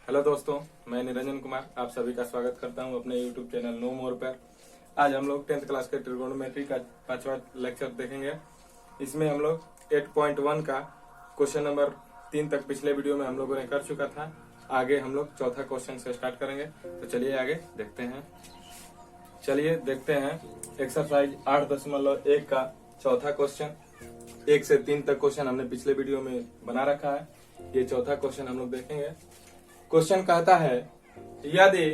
Hello दोस्तों, मैं निरंजन कुमार आप सभी का स्वागत करता हूं अपने यूट्यूब चैनल नो मोर पर। आज हम लोग 10th क्लास के ट्रिगोनोमेट्री का 5वां लेक्चर देखेंगे। इसमें हम लोग 8.1 का क्वेश्चन नंबर 3 तक पिछले वीडियो में हम लोगों ने कर चुका था। आगे हम लोग चौथा क्वेश्चन से स्टार्ट करेंगे, तो चलिए आगे देखते हैं। चलिए देखते हैं एक्सरसाइज 8.1 का चौथा क्वेश्चन। 1 से 3 तक क्वेश्चन हमने पिछले वीडियो में बना रखा है। ये चौथा क्वेश्चन हम लोग देखेंगे। क्वेश्चन कहता है यदि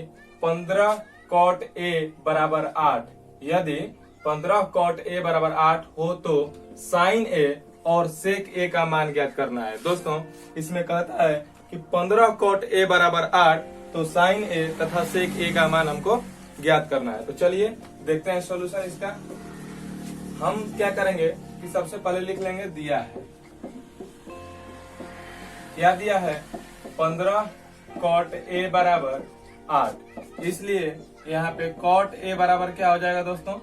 15 cot a बराबर 8, यदि 15 cot a बराबर 8 हो तो sin a और sec a का मान ज्ञात करना है। दोस्तों इसमें कहता है कि 15 cot a बराबर 8 तो sin a तथा sec a का मान हमको ज्ञात करना है। तो चलिए देखते हैं सॉल्यूशन इसका। हम क्या करेंगे कि सबसे पहले लिख लेंगे दिया है, क्या दिया है 15 cot a बराबर 8, इसलिए यहाँ पे cot a बराबर क्या हो जाएगा दोस्तों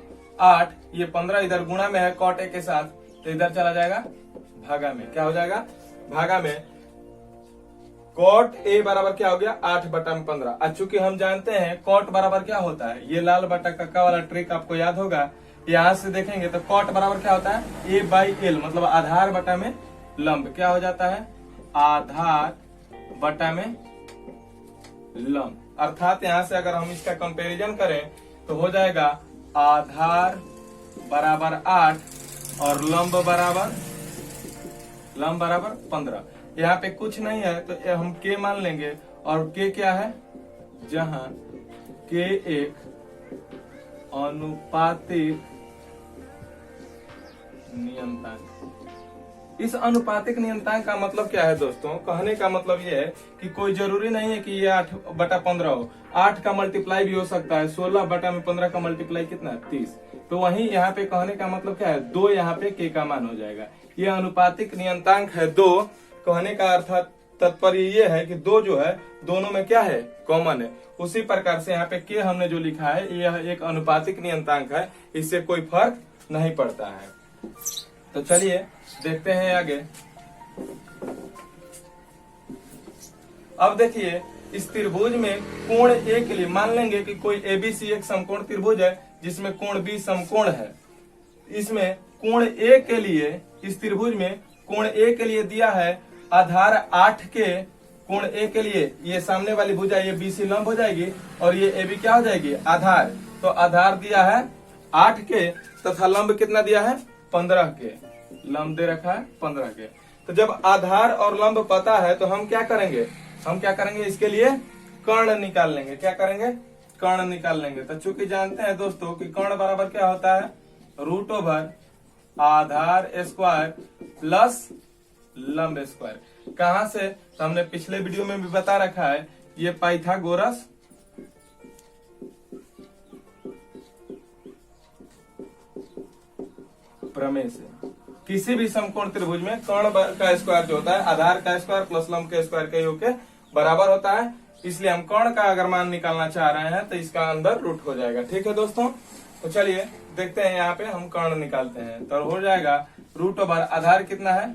8। ये 15 इधर गुणा में है cot a के साथ, तो इधर चला जाएगा भागा में। क्या हो जाएगा भागा में। cot a बराबर क्या हो गया 8/15। अब चूंकि हम जानते हैं cot बराबर क्या होता है, ये लाल बटा कक्का वाला ट्रिक आपको याद होगा। यहाँ से देखेंगे तो cot बराबर क्या होता है a/l, मतलब आधार बटा में लंब। क्या हो जाता है आधार बटा में लंब। अर्थात यहाँ से अगर हम इसका कंपैरिजन करें तो हो जाएगा आधार बराबर 8 और लंब बराबर 15। यहाँ पे कुछ नहीं है तो हम k मान लेंगे, और k क्या है जहां k एक अनुपातिक नियतांक। इस अनुपातिक नियतांक का मतलब क्या है दोस्तों, कहने का मतलब ये है कि कोई जरूरी नहीं है कि ये 8/15 हो। 8 का मल्टीप्लाई भी हो सकता है। 16/15 का मल्टीप्लाई कितना है 30। तो वहीं यहाँ पे कहने का मतलब क्या है 2, यहाँ पे k का मान हो जाएगा। ये अनुपातिक नियतांक है 2। कहने का अर्थ तात्पर्य ये है कि 2 जो है दोनों में क्या है कॉमन है। उसी प्रकार से यहाँ पे k हमने जो लिखा है यह एक अनुपातिक नियतांक है, इससे कोई फर्क नहीं पड़ता है। तो चलिए देखते हैं आगे। अब देखिए इस त्रिभुज में कोण ए के लिए मान लेंगे कि कोई एबीसी एक समकोण त्रिभुज है जिसमें कोण बी समकोण है। इसमें कोण ए के लिए, इस त्रिभुज में कोण ए के लिए दिया है आधार 8 के। कोण ए के लिए ये सामने वाली भुजा ये बीसी लंब हो जाएगी और ये एबी क्या हो जाएगी आधार। तो आधार दिया है 8 के तथा लंब कितना दिया है 15 के। लंब दे रखा है 15 के। तो जब आधार और लंब पता है तो हम क्या करेंगे इसके लिए कर्ण निकाल लेंगे। क्या करेंगे कर्ण निकाल लेंगे। तो चूंकि जानते हैं दोस्तों कि कर्ण बराबर क्या होता है √ आधार स्क्वायर प्लस लंब स्क्वायर। कहां से, तो हमने पिछले वीडियो में भी बता रखा है, ये पाइथागोरस प्रमेय से। किसी भी समकोण त्रिभुज में कर्ण का स्क्वायर जो होता है आधार का स्क्वायर प्लस लंब के स्क्वायर के योग के बराबर होता है। इसलिए हम कर्ण का अगर मान निकालना चाह रहे हैं तो इसका अंदर रूट हो जाएगा। ठीक है दोस्तों, तो चलिए देखते हैं यहाँ पे हम कर्ण निकालते हैं। तो हो जाएगा √ आधार कितना है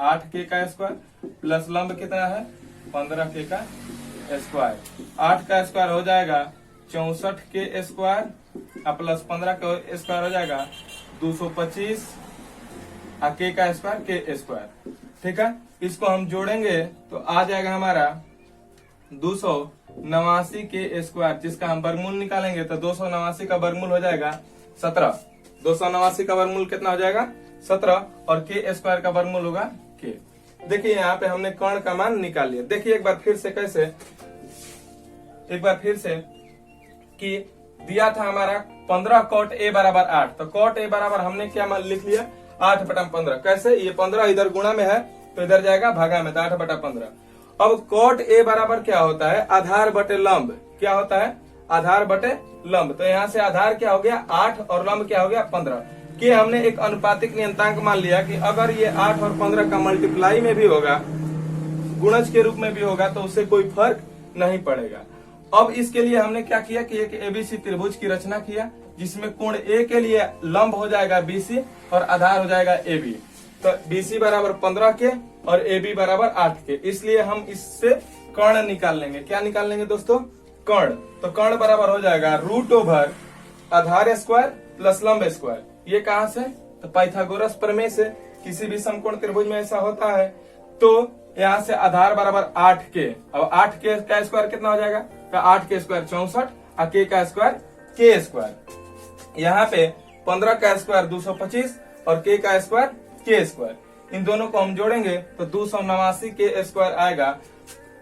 8k का स्क्वायर प्लस लंब कितना है 15k का स्क्वायर। 8 का स्क्वायर हो जाएगा 64k स्क्वायर प्लस 15 का स्क्वायर हो जाएगा 225 k का स्क्वायर k स्क्वायर। ठीक है, इसको हम जोड़ेंगे तो आ जाएगा हमारा 289 k स्क्वायर, जिसका हम वर्गमूल निकालेंगे तो 289 का वर्गमूल हो जाएगा 17। 289 का वर्गमूल कितना हो जाएगा 17 और k स्क्वायर का वर्गमूल होगा k। देखिए यहाँ पे हमने कर्ण का मान निकाल लिया। देखिए एक बार फिर से कि दिया था हमारा 15 cot a बराबर 8। तो cot a बराबर हमने क्या मान लिख लिया 8/15। कैसे, ये 15 इधर गुणा में है तो इधर जाएगा भागा में, तो 8/15। अब cot a बराबर क्या होता है आधार बटे लंब। क्या होता है आधार बटे लंब। तो यहाँ से आधार क्या हो गया 8 और लंब क्या हो गया 15। कि हमने एक अनुपातिक नियतांक मान लिया कि अगर ये 8 और 15 का मल्टीप्लाई में भी होगा, गुणज के रूप में भी होगा, तो उससे कोई फर्क नहीं पड़ेगा। अब इसके लिए हमने क्या किया कि एक एबीसी त्रिभुज की रचना किया जिसमें कोण ए के लिए लंब हो जाएगा बीसी और आधार हो जाएगा एबी। तो BC बराबर 15 के और AB बराबर 8 के, इसलिए हम इससे कर्ण निकाल लेंगे। क्या निकाल लेंगे दोस्तों? कर्ण। तो कर्ण बराबर हो जाएगा √ओवर आधार स्क्वायर प्लस लंब स्क्वायर। ये कहां से? तो पाइथागोरस प्रमेय से। किसी भी समकोण त्रिभुज में ऐसा होता है। तो यहाँ से आधार बराबर 8 के, अब 8 के का स्क्वायर कितना हो जाएगा? तो 8 के स्क्वायर 64 और के का स्क्वायर के स्क्वायर। यहाँ पे 15 का स्क्वायर 225 और के का स्क्वायर के स्क्वायर। इन दोनों को हम जोड़ेंगे तो 289 के स्क्वायर आएगा।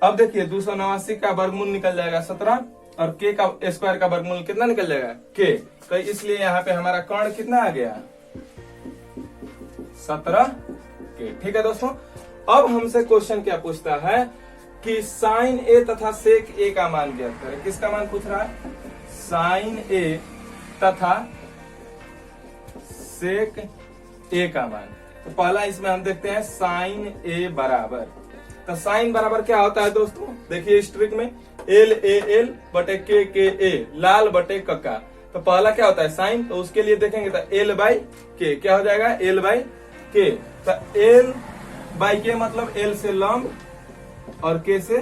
अब देखिए 289 का वर्गमूल निकल जाएगा 17 और के का स्क्वायर का वर्गमूल कितना निकल जाएगा? के। तो इसलिए यहाँ पे हमारा कर्ण कितना आ गया? 17 के। ठीक है दोस्तों, अब हमसे क्वेश्चन क्या पूछता है कि साइन ए तथा सेक ए का मान ज्ञात करें। किसका मान पूछ रहा है? साइन ए तथा सेक ए का मान। तो पहला इसमें हम देखते हैं साइन ए बराबर। तो साइन बराबर क्या होता है दोस्तों? देखिए इस ट्रिक में एल ए एल बटे के ए, लाल बटे कक्का। तो पहला क्या होता है? साइन। तो उसके लिए देखेंगे तो एल बाई के क्या हो जाएगा? एल बाई के। तो एल बाई के मतलब एल से लंब और के से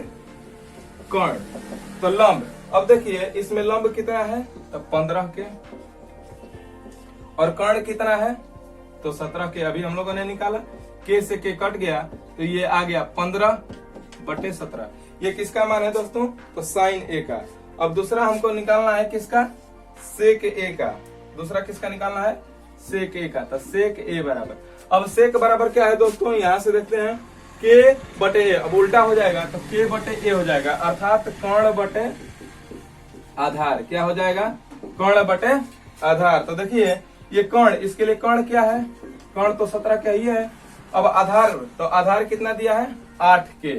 कर्ण। तो लंब, अब देखिए इसमें लंब कितना है? तो 15 के और कर्ण कितना है? तो 17 के। अभी हम लोगों ने निकाला, के से के कट गया तो ये आ गया 15 बटे 17। ये किसका मान है दोस्तों? तो साइन ए का। अब दूसरा हमको निकालना है किसका? सेक ए का। दूसरा किसका निकालना है? सेक ए का। तो सेक ए बराबर, अब सेक बराबर क्या है दोस्तों? यहां से देखते हैं के बटे ए। अब उल्टा हो जाएगा तो के बटे ए हो जाएगा, अर्थात कर्ण बटे आधार। क्या हो जाएगा? कर्ण बटे आधार। तो देखिए ये कर्ण, इसके लिए कर्ण क्या है? कर्ण तो 17 का ही है। अब आधार, तो आधार कितना दिया है? 8 के।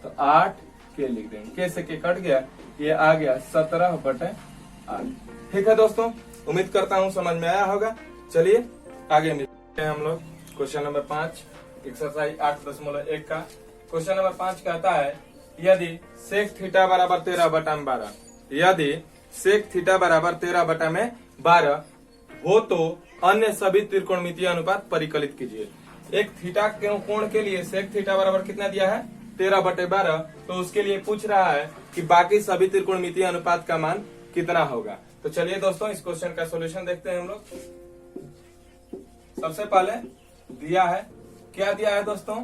तो 8 के लिख देंगे, के से के कट गया, ये आ गया 17 बटे 8। ठीक है दोस्तों, उम्मीद करता हूँ समझ में आया होगा। चलिए आगे मिलते हैं हम लोग। क्वेश्चन नंबर 5 एक्सरसाइज 8.1 का। क्वेश्चन नंबर 5 कहता है यदि सेक थीटा बराबर 13 बटा में 12, यदि सेक थीटा बराबर 13 बटा में 12 हो तो अन्य सभी त्रिकोणमितीय अनुपात परिकलित कीजिए। एक थीटा के कोण के लिए सेक थीटा बराबर कितना दिया है? 13 बटे 12। तो उसके लिए पूछ रहा है कि बाकी सभी त्रिकोणमितीय अनुपात का मान कितना होगा। तो चलिए दोस्तों इस क्वेश्चन का सॉल्यूशन देखते हैं हम लोग। सबसे पहले दिया है, क्या दिया है दोस्तों?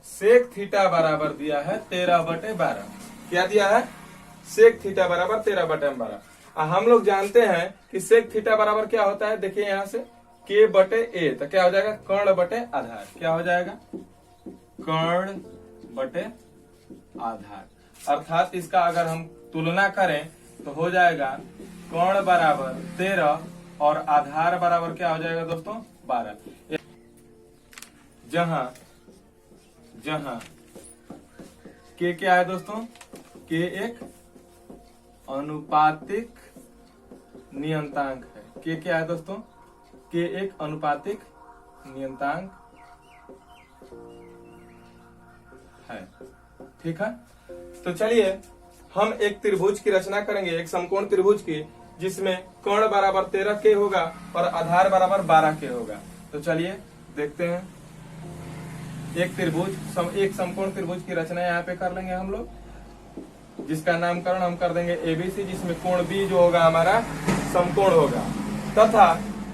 सेक थीटा बराबर दिया है 13 बटे 12। क्या दिया है? सेक थीटा बराबर 13 बटे 12। हम लोग जानते हैं कि सेक थीटा बराबर क्या होता है? देखिए यहाँ से के बटे ए, तो क्या हो जाएगा? कर्ण बटे आधार। क्या हो जाएगा? कर्ण बटे आधार। अर्थात इसका अगर हम तुलना करें तो हो जाएगा कर्ण बराबर 13 और आधार बराबर क्या हो जाएगा दोस्तों? 12। जहां जहां के क्या है दोस्तों? के एक अनुपातिक नियतांक है। के क्या है दोस्तों? के एक अनुपातिक नियतांक है। ठीक है, तो चलिए हम एक त्रिभुज की रचना करेंगे, एक समकोण त्रिभुज की, जिसमें कर्ण बराबर 13 के होगा और आधार बराबर 12 के होगा। तो चलिए देखते हैं। एक त्रिभुज, एक समकोण त्रिभुज की रचना यहाँ पे कर लेंगे हम लोग, जिसका नामकरण हम कर देंगे एबीसी, जिसमें कोण बी जो होगा हमारा समकोण होगा, तथा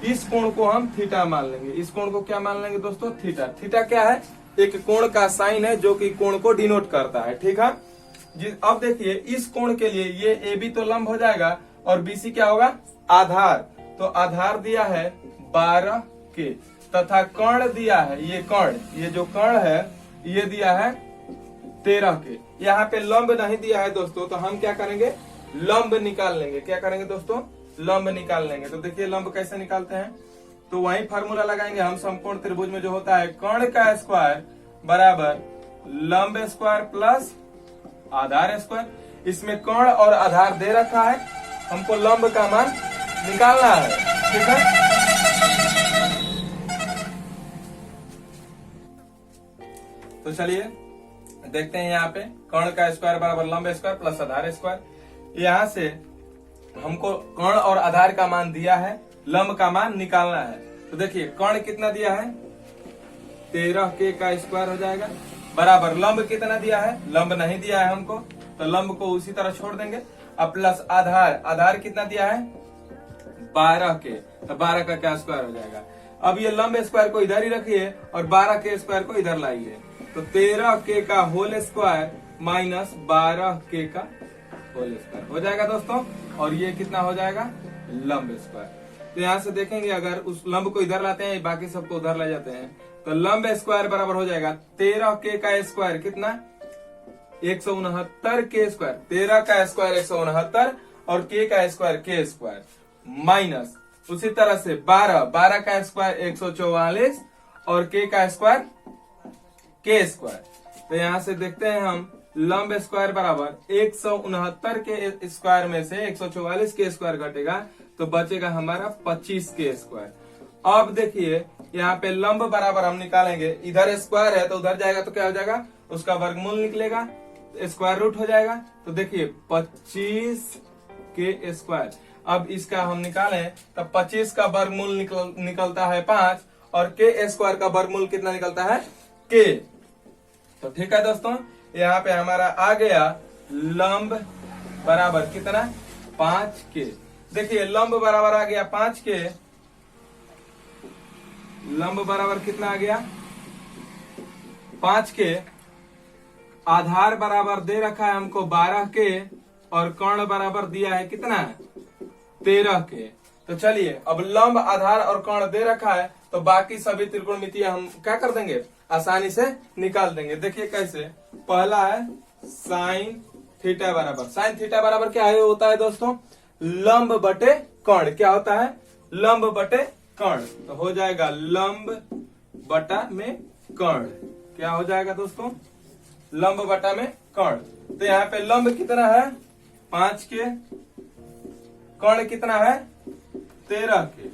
इस कोण को हम थीटा मान लेंगे। इस कोण को क्या मान लेंगे दोस्तों? थीटा। थीटा क्या है? एक कोण का साइन है जो कि कोण को डिनोट करता है। ठीक है, अब देखिए इस कोण के लिए ये एबी तो लंब हो जाएगा और बीसी क्या होगा? आधार। तो आधार दिया है 12 के, तथा कर्ण दिया है, ये कर्ण, ये जो कर्ण है ये दिया है 13 के। यहाँ पे लंब नहीं दिया है दोस्तों, तो हम क्या करेंगे? लंब निकाल लेंगे। क्या करेंगे दोस्तों? लंब निकाल लेंगे। तो देखिए लंब कैसे निकालते हैं, तो वही फार्मूला लगाएंगे हम। समकोण त्रिभुज में जो होता है कर्ण का स्क्वायर बराबर लंब स्क्वायर प्लस आधार स्क्वायर। इसमें कर्ण और आधार दे रखा है, हमको लंब का मान निकालना है। ठीक है, तो चलिए देखते हैं। यहाँ पे कर्ण का स्क्वायर बराबर लंब स्क्वायर प्लस आधार स्क्वायर। यहाँ से हमको कर्ण और आधार का मान दिया है, लंब का मान निकालना है। तो देखिए कर्ण कितना दिया है? 13 के का स्क्वायर हो जाएगा बराबर लंब कितना दिया है, लंब नहीं दिया है हमको, तो लंब को उसी तरह छोड़ देंगे। अब प्लस आधार, आधार कितना दिया है 12 के, तो 12 का क्या स्क्वायर हो जाएगा। अब ये लंब स्क्वायर को इधर ही रखिए और 12 के स्क्वायर को इधर लाइए, तो 13 के का होल स्क्वायर माइनस 12 के का होल स्क्वायर हो जाएगा दोस्तों। और ये कितना हो जाएगा लंब स्क्वायर। तो यहाँ से देखेंगे अगर उस लंब को इधर लाते हैं, बाकी सबको उधर ले जाते हैं, तो लंब स्क्वायर बराबर हो जाएगा 13 के का स्क्वायर कितना 169 के स्क्वायर, 13 का स्क्वायर 169 और के का स्क्वायर के स्क्वायर माइनस उसी तरह से 12 का स्क्वायर 144 और के का स्क्वायर के स्क्वायर। तो यहाँ से देखते हैं हम लंब स्क्वायर बराबर 169 के स्क्वायर में से 144 के स्क्वायर घटेगा तो बचेगा हमारा 25 के स्क्वायर। अब देखिए यहाँ पे लंब बराबर हम निकालेंगे, इधर स्क्वायर है तो उधर जाएगा तो क्या हो जाएगा, उसका वर्गमूल निकलेगा, स्क्वायर रूट हो जाएगा। तो देखिए 25 के स्क्वायर, अब इसका हम निकालें तो 25 का वर्गमूल निकलता है 5 और के स्क्वायर का वर्गमूल कितना निकलता है के। तो ठीक है दोस्तों, यहाँ पे हमारा आ गया लंब बराबर कितना 5 के। देखिए लंब बराबर आ गया 5 के, लंब बराबर कितना आ गया 5 के। आधार बराबर दे रखा है हमको 12 के और कर्ण बराबर दिया है कितना 13 के। तो चलिए अब लंब आधार और कर्ण दे रखा है तो बाकी सभी त्रिकोणमितीय हम क्या कर देंगे, आसानी से निकाल देंगे। देखिए कैसे, पहला है साइन थीटा बराबर, साइन थीटा बराबर क्या है होता है दोस्तों लंब बटे कर्ण, क्या होता है लंब बटे कर्ण। तो हो जाएगा लंब बटा में कर्ण, क्या हो जाएगा दोस्तों लंब बटा में कर्ण। तो यहाँ पे लंब कितना है 5 के, कर्ण कितना है 13 के,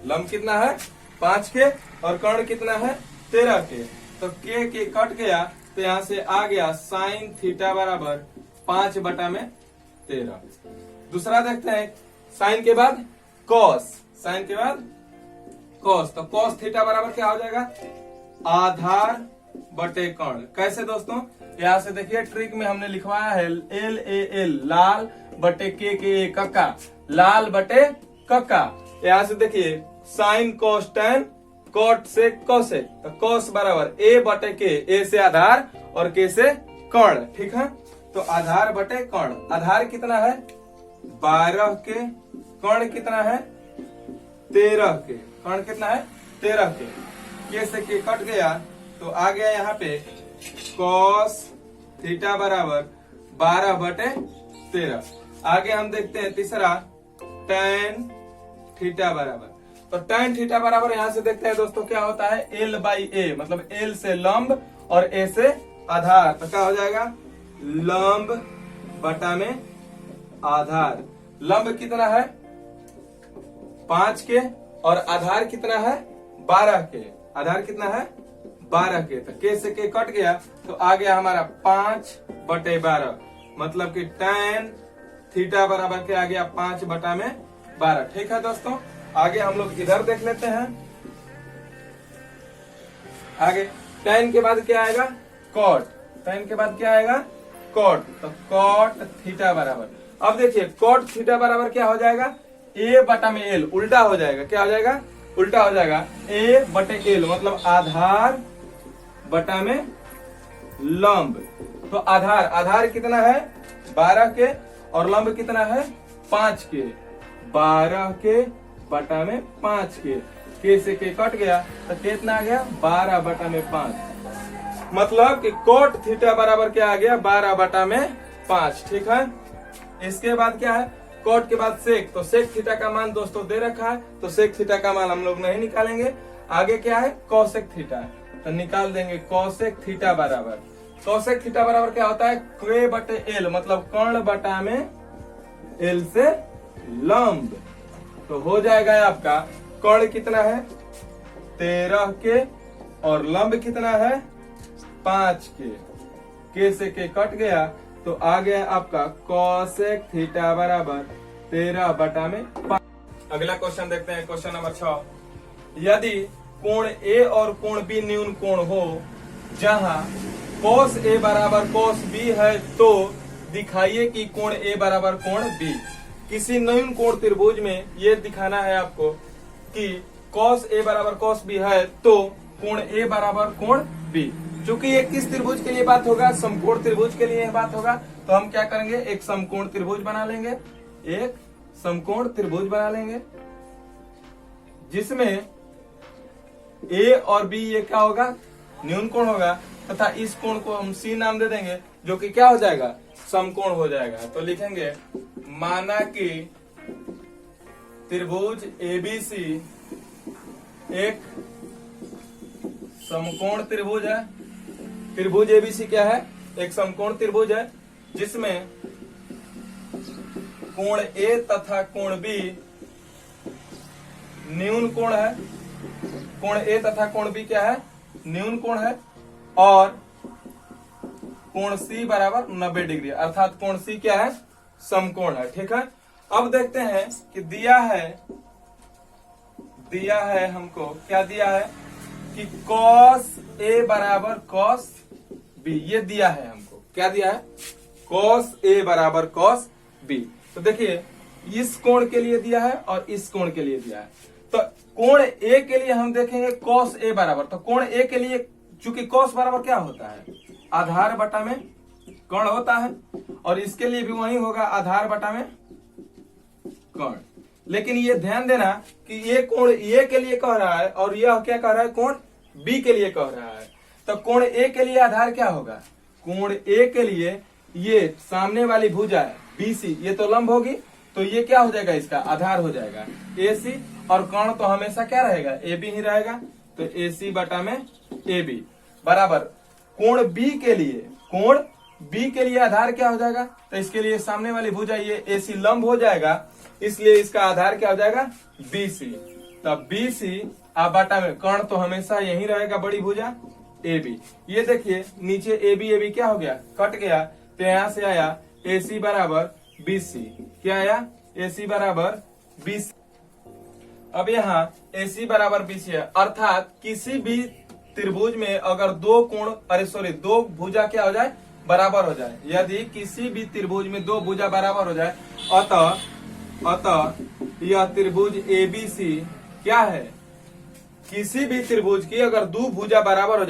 लंब कितना है 5 के और कर्ण कितना है 13 के। तो के कट गया तो यहाँ से आ गया साइन थीटा बराबर 5 बटा में 13। दूसरा देखते हैं साइन के बाद कॉस, साइन के बाद कॉस, तो कॉस थीटा बराबर क्या हो जाएगा आधार बटे कर्ण। कैसे दोस्तों, यहाँ से देखिए ट्रिक में हमने लिखवाया है एल ए एल लाल बटे के कक्का, लाल बटे कक्का। यहाँ से देखिए साइन कॉस टैन कॉट से कोसेक, तो कॉस बराबर ए बटे के, ए से आधार और के से कर्ण, ठीक है। तो आधार बटे कर्ण, आधार कितना है 12 के, कर्ण कितना है 13 के, कर्ण कितना है 13 के से के कट गया तो आ गया यहाँ पे कॉस थीटा बराबर 12 बटे 13। आगे हम देखते हैं तीसरा टैन थीटा बराबर, तो टैन थीटा बराबर यहाँ से देखते हैं दोस्तों क्या होता है एल बाई ए, मतलब एल से लंब और ए से आधार, तो क्या हो जाएगा लंब बटा में आधार। लंब कितना है 5 के और आधार कितना है 12 के, आधार कितना है 12 के। तो के से के कट गया तो आ गया हमारा 5 बटे 12, मतलब कि टैन थीटा बराबर क्या आ गया 5 बटा में 12। ठीक है दोस्तों, आगे हम लोग इधर देख लेते हैं। आगे टैन के बाद क्या आएगा कॉट, टैन के बाद क्या आएगा कॉट, तो कॉट थीटा बराबर, अब देखिए कॉट थीटा बराबर क्या हो जाएगा ए बटा में एल, उल्टा हो जाएगा, क्या हो जाएगा उल्टा हो जाएगा ए बटे एल, मतलब आधार बटा में लंब। तो आधार, आधार कितना है 12 के और लंब कितना है 5 के, 12 के बटा में 5 के से के कट गया तो कितना आ गया 12 बटा में 5, मतलब कि कोट थीटा बराबर क्या आ गया 12 बटा में 5। ठीक है, इसके बाद क्या है कोट के बाद सेक, तो सेक थीटा का मान दोस्तों दे रखा है तो सेक थीटा का मान हम लोग नहीं निकालेंगे। आगे क्या है कौसेक थीटा, तो निकाल देंगे कौसेक थीटा बराबर, कौसेक थीटा बराबर क्या होता है के बटे एल, मतलब कर्ण बटा में एल से लंब। तो हो जाएगा आपका कर्ण कितना है 13 के और लंब कितना है 5 के से के कट गया तो आ गया आपका कौसेक थीटा बराबर 13 बटा में 5। अगला क्वेश्चन देखते हैं, क्वेश्चन नंबर 6। यदि कोण ए और कोण बी न्यून कोण हो, जहां cos ए बराबर cos बी है, तो दिखाइए कि कोण ए बराबर कोण बी। किसी न्यून कोण त्रिभुज में ये दिखाना है आपको कि cos ए बराबर cos बी है तो कोण ए बराबर कोण बी। चूंकि ये किस त्रिभुज के लिए बात होगा, समकोण त्रिभुज के लिए बात होगा, तो हम क्या करेंगे, एक समकोण त्रिभुज बना लेंगे, एक समकोण त्रिभुज बना लेंगे जिसमें ए और बी ये क्या होगा, न्यून कोण होगा, तथा इस कोण को हम सी नाम दे देंगे, जो कि क्या हो जाएगा, समकोण हो जाएगा। तो लिखेंगे माना कि त्रिभुज एबीसी एक समकोण त्रिभुज है। त्रिभुज एबीसी क्या है, एक समकोण त्रिभुज है जिसमें कोण ए तथा कोण बी न्यून कोण है। कोण ए तथा कोण बी क्या है, न्यून कोण है, और कोण सी बराबर 90 डिग्री, अर्थात कोण सी क्या है, समकोण है। ठीक है, अब देखते हैं कि दिया है हमको, क्या दिया है कि cos ए बराबर cos बी, ये दिया है हमको, क्या दिया है, cos ए बराबर cos बी। तो देखिए इस कोण के लिए दिया है और इस कोण के लिए दिया है। तो कोण ए के लिए हम देखेंगे cos ए बराबर, तो कोण ए के लिए चूंकि cos बराबर क्या होता है, आधार बटा में कर्ण होता है, और इसके लिए भी वही होगा, आधार बटा में कर्ण। लेकिन ये ध्यान देना कि ये कोण ए के लिए कह रहा है और यह क्या कह रहा है, कोण बी के लिए कह रहा है। तो कोण ए के लिए आधार क्या होगा, कोण ए के लिए ये सामने वाली भुजा है बीसी, ये तो लंब होगी, तो ये क्या हो जाएगा, इसका आधार हो जाएगा एसी, और कर्ण तो हमेशा क्या रहेगा, ए बी ही रहेगा, तो एसी बटा में ए बी बराबर कोण बी के लिए आधार क्या हो जाएगा, तो इसके लिए सामने वाली भुजा ये एसी लंब हो जाएगा, इसलिए इसका आधार क्या हो जाएगा, बीसी। तब बीसी अब बटा में कर्ण तो हमेशा यही रहेगा, बड़ी भुजा ए बी। ये देखिए नीचे ए बी क्या हो गया, कट गया, तो यहां से आया एसी बराबर बीसी, क्या आया, एसी बराबर बीसी। अब यहाँ एसी बराबर बीसी है, अर्थात किसी भी त्रिभुज में अगर दो भुजा क्या हो जाए, बराबर हो जाए। यदि किसी भी त्रिभुज में दो भुजा बराबर हो जाए, अतः यह त्रिभुज एबीसी क्या है, किसी भी त्रिभुज की अगर दो भुजा बराबर हो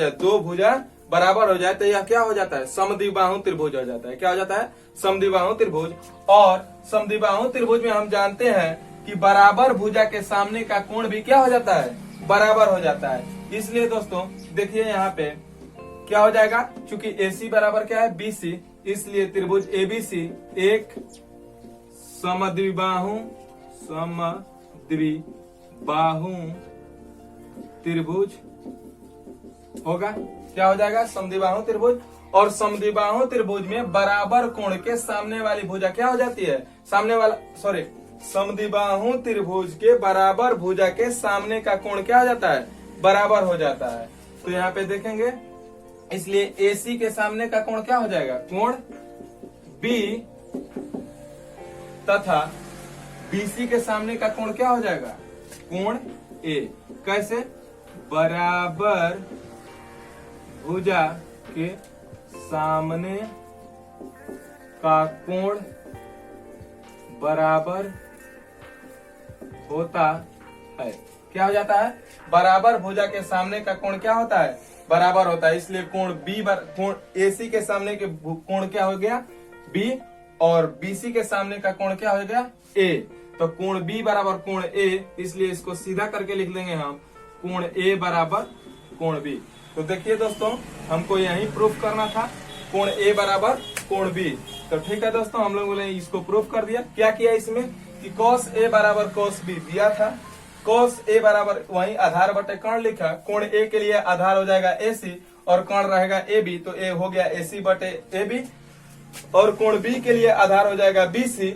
जाए, तो यह क्या हो जाता है, समद्विबाहु त्रिभुज हो जाता है। क्या हो जाता है, समद्विबाहु त्रिभुज। और समद्विबाहु त्रिभुज में हम जानते हैं कि बराबर भुजा के सामने का कोण भी क्या हो जाता है, बराबर हो जाता है। इसलिए दोस्तों देखिए यहाँ पे क्या हो जाएगा, चूंकि AC बराबर क्या है, BC, इसलिए त्रिभुज ABC एक समद्विबाहु त्रिभुज होगा। क्या हो जाएगा, समद्विबाहु त्रिभुज। और समद्विबाहु त्रिभुज में बराबर कोण के सामने वाली भुजा क्या हो जाती है, समद्विबाहु त्रिभुज के बराबर भुजा के सामने का कोण क्या हो जाता है, बराबर हो जाता है। तो यहाँ पे देखेंगे, इसलिए AC के सामने का कोण क्या हो जाएगा, कोण B, तथा BC के सामने का कोण क्या हो जाएगा, कोण A। कैसे, बराबर भुजा के सामने का कोण बराबर होता है। क्या हो जाता है, बराबर भुजा के सामने का कोण क्या होता है, बराबर होता है। इसलिए कोण कोण AC के सामने के कोण क्या हो गया, B, और BC के सामने का कोण क्या हो गया, A। तो कोण B बराबर कोण A, इसलिए इसको सीधा करके लिख लेंगे हम, कोण A बराबर कोण B। तो देखिए दोस्तों, हमको यही प्रूफ करना था, कोण A बराबर कोण B। तो ठीक है दोस्तों, हम लोगों ने इसको प्रूफ कर दिया। क्या किया इसमें कि cos A बराबर cos B दिया था, cos A बराबर वही आधार बटे कर्ण लिखा, कोण A के लिए आधार हो जाएगा AC और कर्ण रहेगा AB, तो A हो गया AC बटे AB, और कोण B के लिए आधार हो जाएगा BC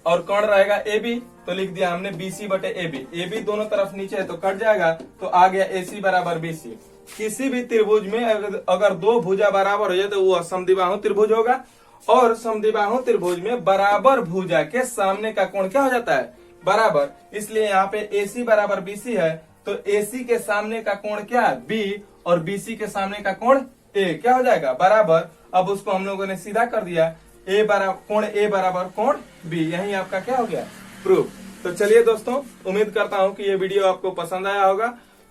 और कर्ण रहेगा AB, तो लिख दिया हमने BC बटे AB। AB दोनों तरफ नीचे है तो कट जाएगा, तो आ गया AC बराबर BC। किसी भी त्रिभुज में अगर दो भुजा बराबर हो जाए तो वो समद्विबाहु त्रिभुज होगा, और समद्विबाहु त्रिभुज में बराबर भुजा के सामने का कोण क्या हो जाता है, बराबर। इसलिए यहाँ पे AC बराबर BC है, तो AC के सामने का कोण क्या है B और BC के सामने का कोण A क्या हो जाएगा बराबर। अब उसको हम लोगों ने सीधा कर दिया कोण A बराबर कोण B, यही आपका क्या हो गया प्रूफ। तो चलिए दोस्तों, उम्मीद करता हूं कि ये वीडियो आपको पसंद आया होगा।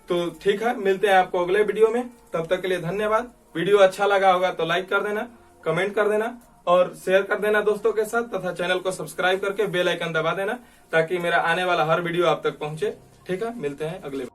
तो ठीक है, मिलते हैं आपको अगले वीडियो में, तब तक के लिए धन्यवाद। वीडियो अच्छा लगा होगा तो लाइक कर देना, कमेंट कर देना और शेयर कर देना दोस्तों के साथ, तथा चैनल को सब्सक्राइब करके बेल आइकन दबा देना ताकि मेरा आने वाला हर वीडियो आप तक पहुंचे। ठीक है, मिलते हैं अगले